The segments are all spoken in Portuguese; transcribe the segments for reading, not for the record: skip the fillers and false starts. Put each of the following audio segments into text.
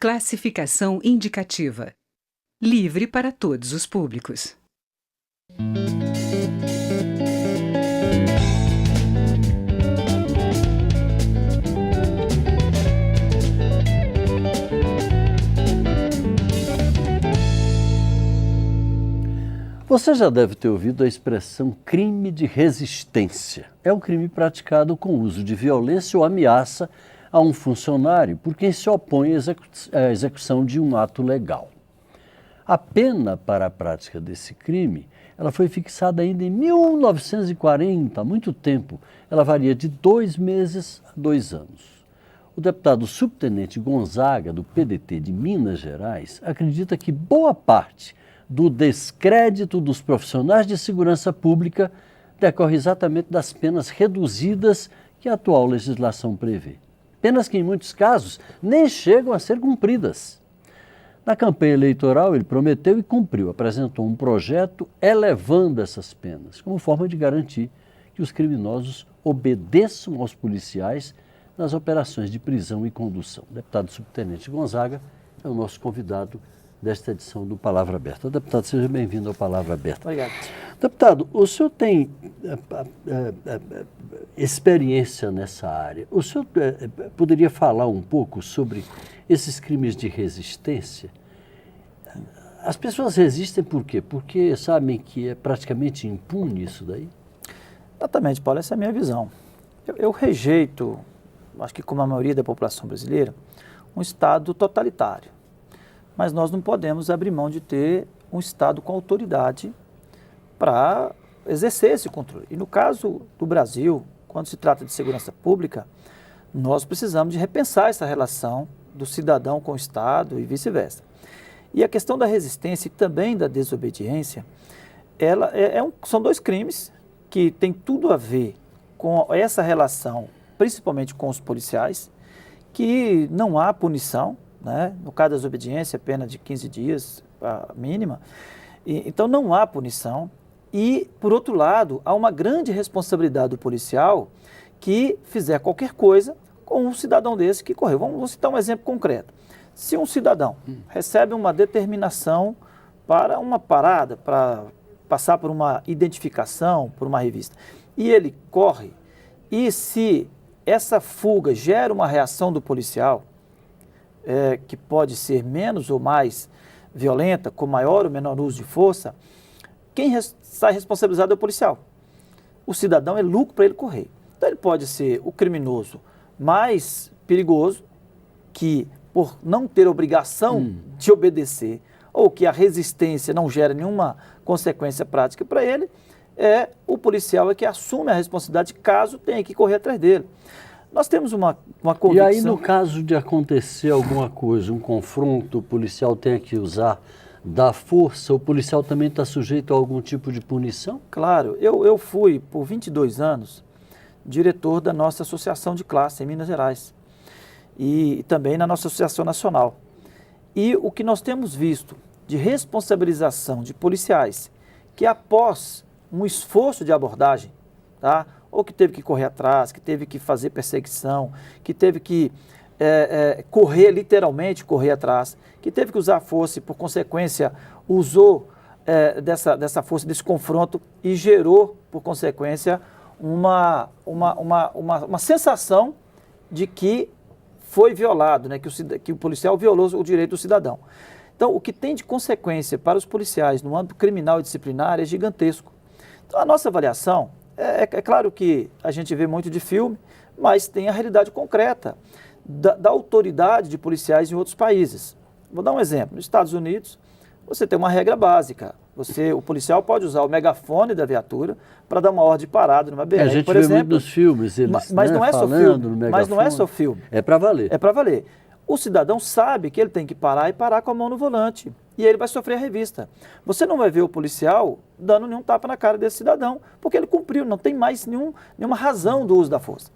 Classificação indicativa. Livre para todos os públicos. Você já deve ter ouvido a expressão crime de resistência. É um crime praticado com uso de violência ou ameaça a um funcionário por quem se opõe à execução de um ato legal. A pena para a prática desse crime, ela foi fixada ainda em 1940, há muito tempo. Ela varia de 2 meses a 2 anos. O deputado subtenente Gonzaga, do PDT de Minas Gerais, acredita que boa parte do descrédito dos profissionais de segurança pública decorre exatamente das penas reduzidas que a atual legislação prevê. Penas que, em muitos casos, nem chegam a ser cumpridas. Na campanha eleitoral, ele prometeu e cumpriu, apresentou um projeto elevando essas penas, como forma de garantir que os criminosos obedeçam aos policiais nas operações de prisão e condução. O deputado subtenente Gonzaga é o nosso convidado desta edição do Palavra Aberta. Deputado, seja bem-vindo ao Palavra Aberta. Obrigado. Deputado, o senhor tem experiência nessa área. O senhor poderia falar um pouco sobre esses crimes de resistência? As pessoas resistem por quê? Porque sabem que é praticamente impune isso daí? Exatamente, Paulo, essa é a minha visão. Eu rejeito, acho que como a maioria da população brasileira, um Estado totalitário. Mas nós não podemos abrir mão de ter um Estado com autoridade para exercer esse controle. E no caso do Brasil, quando se trata de segurança pública, nós precisamos de repensar essa relação do cidadão com o Estado e vice-versa. E a questão da resistência e também da desobediência, são 2 crimes que têm tudo a ver com essa relação, principalmente com os policiais, que não há punição, né? No caso da desobediência, pena de 15 dias, a mínima. Então não há punição. E, por outro lado, há uma grande responsabilidade do policial que fizer qualquer coisa com um cidadão desse que correu. Vamos citar um exemplo concreto. Se um cidadão recebe uma determinação para uma parada, para passar por uma identificação, por uma revista, e ele corre, e se essa fuga gera uma reação do policial, que pode ser menos ou mais violenta, com maior ou menor uso de força, quem sai responsabilizado é o policial. O cidadão é lucro para ele correr. Então ele pode ser o criminoso mais perigoso, que por não ter obrigação de obedecer, ou que a resistência não gera nenhuma consequência prática para ele, o policial que assume a responsabilidade caso tenha que correr atrás dele. Nós temos uma convicção... E aí, no caso de acontecer alguma coisa, um confronto, o policial tem que usar da força, o policial também está sujeito a algum tipo de punição? Claro, eu fui, por 22 anos, diretor da nossa associação de classe em Minas Gerais e também na nossa associação nacional. E o que nós temos visto de responsabilização de policiais que após um esforço de abordagem, tá? Ou que teve que correr atrás, que teve que fazer perseguição, que teve que correr, literalmente correr atrás, que teve que usar força e, por consequência, usou dessa força, desse confronto e gerou, por consequência, uma sensação de que foi violado, né? Que o policial violou o direito do cidadão. Então, o que tem de consequência para os policiais no âmbito criminal e disciplinar é gigantesco. Então, a nossa avaliação... É claro que a gente vê muito de filme, mas tem a realidade concreta da autoridade de policiais em outros países. Vou dar um exemplo. Nos Estados Unidos, você tem uma regra básica. O policial pode usar o megafone da viatura para dar uma ordem de parada numa BR, a gente por vê exemplo. Muito nos filmes, eles mas não é só filme. Mas não é só filme. É para valer. É para valer. O cidadão sabe que ele tem que parar e parar com a mão no volante. E ele vai sofrer a revista. Você não vai ver o policial dando nenhum tapa na cara desse cidadão, porque ele cumpriu, não tem mais nenhuma razão do uso da força.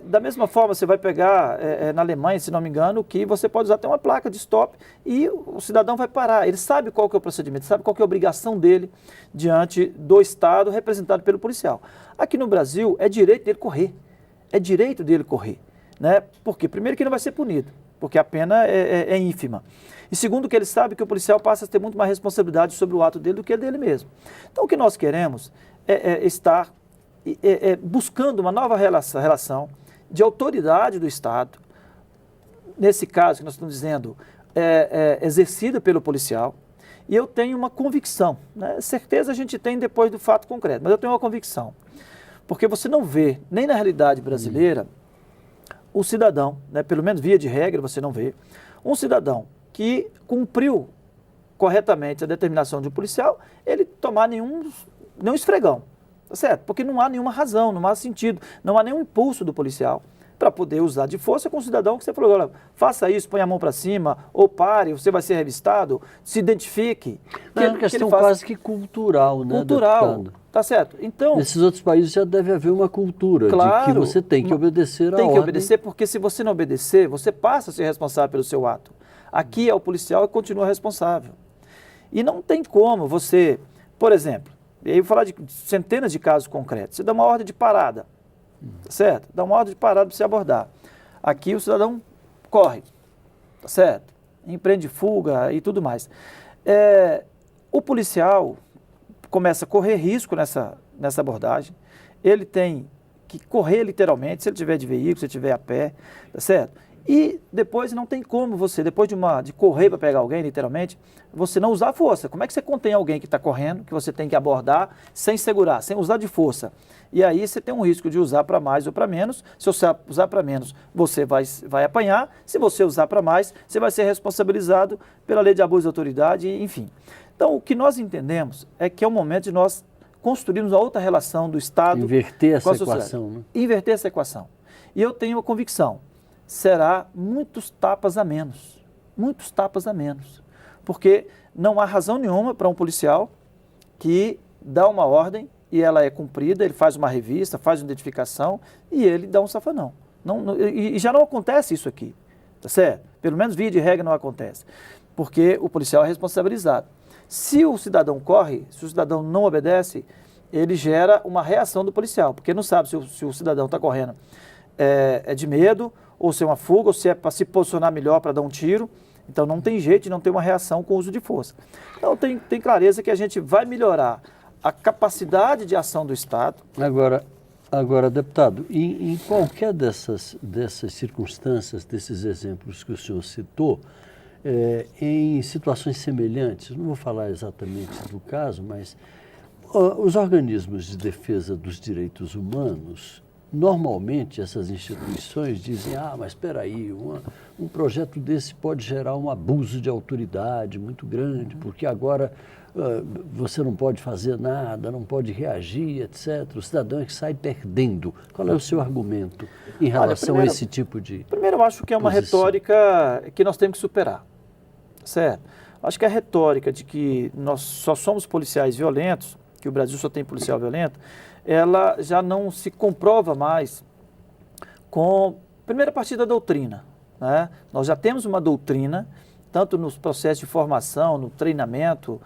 Da mesma forma, você vai pegar na Alemanha, se não me engano, que você pode usar até uma placa de stop e o cidadão vai parar. Ele sabe qual que é o procedimento, sabe qual que é a obrigação dele diante do Estado representado pelo policial. Aqui no Brasil, é direito dele correr. É direito dele correr. Né? Por quê? Primeiro que ele não vai ser punido. porque a pena é ínfima. E segundo, que ele sabe que o policial passa a ter muito mais responsabilidade sobre o ato dele do que dele mesmo. Então, o que nós queremos é estar buscando uma nova relação de autoridade do Estado, nesse caso que nós estamos dizendo, exercida pelo policial, e eu tenho uma convicção, né? Certeza a gente tem depois do fato concreto, mas eu tenho uma convicção, porque você não vê, nem na realidade brasileira, o cidadão, né, pelo menos via de regra você não vê, um cidadão que cumpriu corretamente a determinação de um policial, ele tomar nenhum esfregão, tá certo? Porque não há nenhuma razão, não há sentido, não há nenhum impulso do policial para poder usar de força com o cidadão que você falou, olha, faça isso, põe a mão para cima, ou pare, você vai ser revistado, se identifique. É uma questão quase que cultural, né, deputado? Tá certo. Então, nesses outros países já deve haver uma cultura de que você tem que obedecer a ordem. Tem que obedecer, porque se você não obedecer, você passa a ser responsável pelo seu ato. Aqui é o policial que continua responsável. E não tem como você, por exemplo, e aí eu vou falar de centenas de casos concretos, você dá uma ordem de parada, tá certo? Dá uma ordem de parada para você abordar. Aqui o cidadão corre, tá certo? Empreende fuga e tudo mais. O policial começa a correr risco nessa abordagem, ele tem que correr literalmente, se ele tiver de veículo, se ele tiver a pé, tá certo? E depois não tem como você, depois de correr para pegar alguém, literalmente, você não usar força. Como é que você contém alguém que está correndo, que você tem que abordar, sem segurar, sem usar de força? E aí você tem um risco de usar para mais ou para menos. Se você usar para menos, você vai apanhar. Se você usar para mais, você vai ser responsabilizado pela lei de abuso de autoridade, enfim. Então, o que nós entendemos é que é o momento de nós construirmos uma outra relação do Estado inverter com a essa sociedade. equação, né? Inverter essa equação. E eu tenho uma convicção, será muitos tapas a menos. Muitos tapas a menos. Porque não há razão nenhuma para um policial que dá uma ordem e ela é cumprida, ele faz uma revista, faz uma identificação e ele dá um safanão. E já não acontece isso aqui, tá certo? Pelo menos via de regra não acontece, porque o policial é responsabilizado. Se o cidadão corre, se o cidadão não obedece, ele gera uma reação do policial, porque não sabe se o cidadão está correndo de medo, ou se é uma fuga, ou se é para se posicionar melhor para dar um tiro. Então não tem jeito de não ter uma reação com o uso de força. Então tem clareza que a gente vai melhorar a capacidade de ação do Estado. Agora, deputado, em qualquer dessas circunstâncias, desses exemplos que o senhor citou, em situações semelhantes, não vou falar exatamente do caso, mas os organismos de defesa dos direitos humanos, normalmente essas instituições dizem, mas espera aí, um projeto desse pode gerar um abuso de autoridade muito grande, porque agora você não pode fazer nada, não pode reagir, etc. O cidadão é que sai perdendo. Qual é o seu argumento em relação a esse tipo de Primeiro, eu acho que é uma retórica que nós temos que superar, certo? Acho que a retórica de que nós só somos policiais violentos, que o Brasil só tem policial violento, ela já não se comprova mais primeiro a partir da doutrina, né? Nós já temos uma doutrina, tanto nos processos de formação, no treinamento,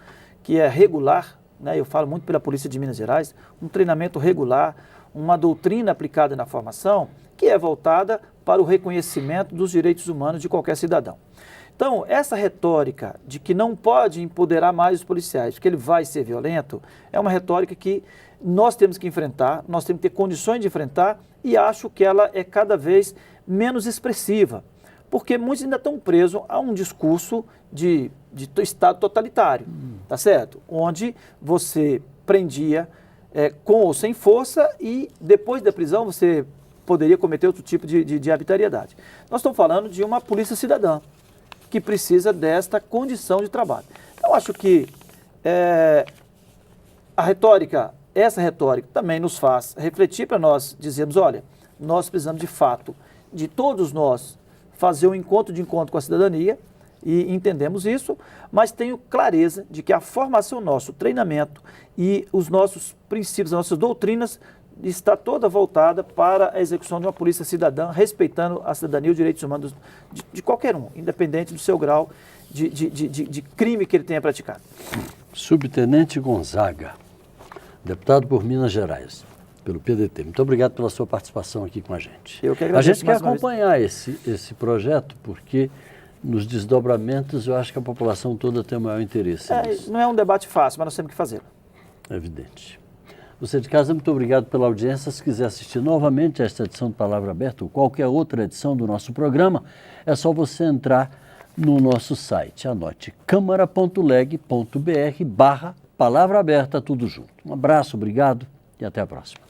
que é regular, né? Eu falo muito pela Polícia de Minas Gerais, um treinamento regular, uma doutrina aplicada na formação, que é voltada para o reconhecimento dos direitos humanos de qualquer cidadão. Então, essa retórica de que não pode empoderar mais os policiais, porque ele vai ser violento, é uma retórica que nós temos que enfrentar, nós temos que ter condições de enfrentar, e acho que ela é cada vez menos expressiva, porque muitos ainda estão presos a um discurso de Estado totalitário, tá certo? Onde você prendia com ou sem força e depois da prisão você poderia cometer outro tipo de arbitrariedade. Nós estamos falando de uma polícia cidadã, que precisa desta condição de trabalho. Então, acho que essa retórica também nos faz refletir para nós dizermos, olha, nós precisamos de fato, de todos nós, fazer um encontro com a cidadania, e entendemos isso, mas tenho clareza de que a formação nossa, o treinamento e os nossos princípios, as nossas doutrinas, está toda voltada para a execução de uma polícia cidadã, respeitando a cidadania e os direitos humanos de qualquer um, independente do seu grau de crime que ele tenha praticado. Subtenente Gonzaga, deputado por Minas Gerais. pelo PDT. Muito obrigado pela sua participação aqui com a gente. Eu que A agradeço gente quer mais uma vez. acompanhar esse projeto, porque nos desdobramentos eu acho que a população toda tem o maior interesse nisso. Não é um debate fácil, mas nós temos que fazê-lo. É evidente. Você de casa, muito obrigado pela audiência. Se quiser assistir novamente esta edição do Palavra Aberta ou qualquer outra edição do nosso programa, é só você entrar no nosso site. Anote câmara.leg.br/Palavra Aberta, tudo junto. Um abraço, obrigado e até a próxima.